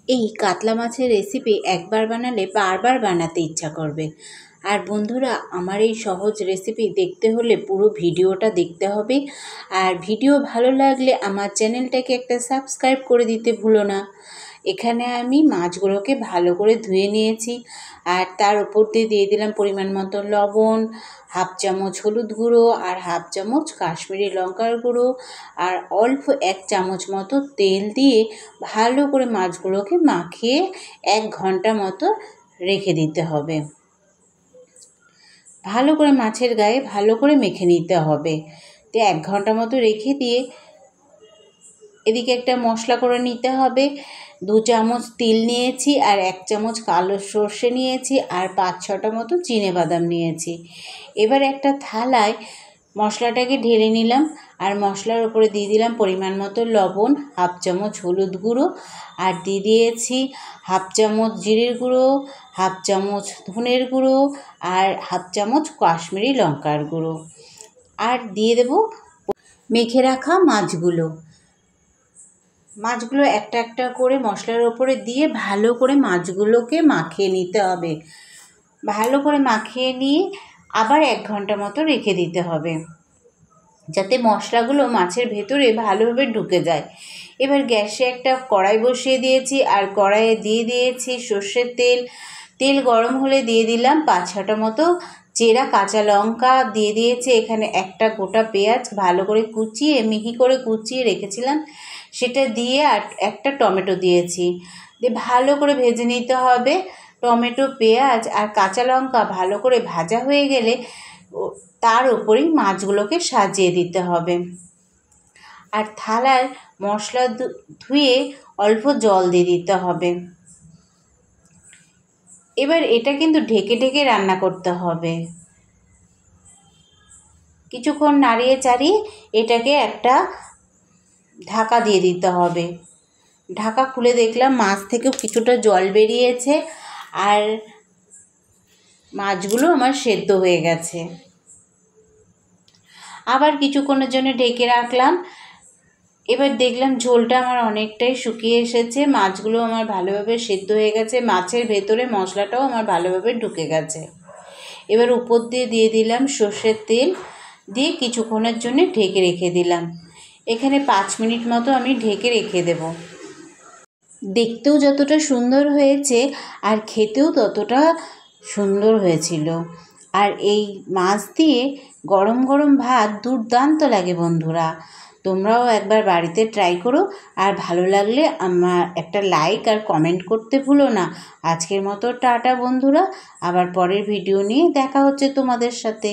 এই কাতলা মাছের রেসিপি একবার বানালে বারবার বানাতে ইচ্ছা করবে। আর বন্ধুরা, আমার এই সহজ রেসিপি দেখতে হলে পুরো ভিডিওটা দেখতে হবে। আর ভিডিও ভালো লাগলে আমার চ্যানেলটাকে একটা সাবস্ক্রাইব করে দিতে ভুলো না। এখানে আমি মাছগুলোকে ভালো করে ধুয়ে নিয়েছি, আর তার উপর দিয়ে দিলাম পরিমাণ মতো লবণ, হাফ চামচ হলুদ গুঁড়ো, আর হাফ চামচ কাশ্মীরি লঙ্কার গুঁড়ো, আর অল্প 1 চামচ মতো তেল দিয়ে ভালো করে মাছগুলোকে মাখিয়ে 1 ঘন্টা মতো রেখে দিতে হবে। ভালো করে মাছের গায়ে ভালো করে মেখে নিতে হবে। তো 1 ঘন্টা মতো রেখে দিয়ে এদিকে একটা মশলা করে নিতে হবে। 2 চামচ তিল নিয়েছি, আর 1 চামচ কালো সর্ষে নিয়েছি, আর 5-6টা মতো চিনেবাদাম নিয়েছি। এবার একটা থালায় মশলাটাকে ঢেলে নিলাম, আর মশলার উপরে দিয়ে দিলাম পরিমাণ মতো লবণ, হাফ চামচ হলুদ গুঁড়ো, আর দিয়ে দিয়েছি হাফ চামচ জিরের গুঁড়ো, হাফ চামচ ধনের গুঁড়ো, আর হাফ চামচ কাশ্মীরি লঙ্কার গুঁড়ো, আর দিয়ে দেব মেখে রাখা মাছগুলো একটা একটা করে মশলার ওপরে দিয়ে ভালো করে মাছগুলোকে মাখিয়ে নিতে হবে। ভালো করে মাখিয়ে নিয়ে আবার 1 ঘন্টা মতো রেখে দিতে হবে, যাতে মশলাগুলো মাছের ভেতরে ভালোভাবে ঢুকে যায়। এবার গ্যাসে একটা কড়াই বসিয়ে দিয়েছি, আর কড়াইয়ে দিয়ে দিয়েছি সর্ষের তেল। তেল গরম হলে দিয়ে দিলাম 5-6টা মতো চেরা কাঁচা লঙ্কা, দিয়ে দিয়েছি এখানে একটা গোটা পেঁয়াজ ভালো করে কুচিয়ে মিহি করে কুচিয়ে রেখেছিলাম, সেটা দিয়ে আর একটা টমেটো দিয়েছি। দিয়ে ভালো করে ভেজে নিতে হবে। টমেটো, পেঁয়াজ আর কাঁচা লঙ্কা ভালো করে ভাজা হয়ে গেলে তার উপরেই মাছগুলোকে সাজিয়ে দিতে হবে। আর থালার মশলা ধুয়ে অল্প জল দিয়ে দিতে হবে। এবার এটা কিন্তু ঢেকে ঢেকে রান্না করতে হবে। কিছুক্ষণ নাড়িয়ে চাড়িয়ে এটাকে একটা ঢাকা দিয়ে দিতে হবে। ঢাকা খুলে দেখলাম মাছ থেকেও কিছুটা জল বেরিয়েছে, আর মাছগুলো আমার সেদ্ধ হয়ে গেছে। আবার কিছুক্ষণের জন্য ঢেকে রাখলাম। এবার দেখলাম ঝোলটা আমার অনেকটাই শুকিয়ে এসেছে, মাছগুলো আমার ভালোভাবে সেদ্ধ হয়ে গেছে, মাছের ভেতরে মশলাটাও আমার ভালোভাবে ঢুকে গেছে। এবার উপর দিয়ে দিলাম সর্ষের তেল, দিয়ে কিছুক্ষণের জন্য ঢেকে রেখে দিলাম। এখানে 5 মিনিট মতো আমি ঢেকে রেখে দেব। দেখতেও যতটা সুন্দর হয়েছে আর খেতেও ততটা সুন্দর হয়েছিল। আর এই মাছ দিয়ে গরম গরম ভাত দুর্দান্ত লাগে বন্ধুরা। তোমরাও একবার বাড়িতে ট্রাই করো, আর ভালো লাগলে আমার একটা লাইক আর কমেন্ট করতে ভুলো না। আজকের মতো টাটা বন্ধুরা, আবার পরের ভিডিও নিয়ে দেখা হচ্ছে তোমাদের সাথে।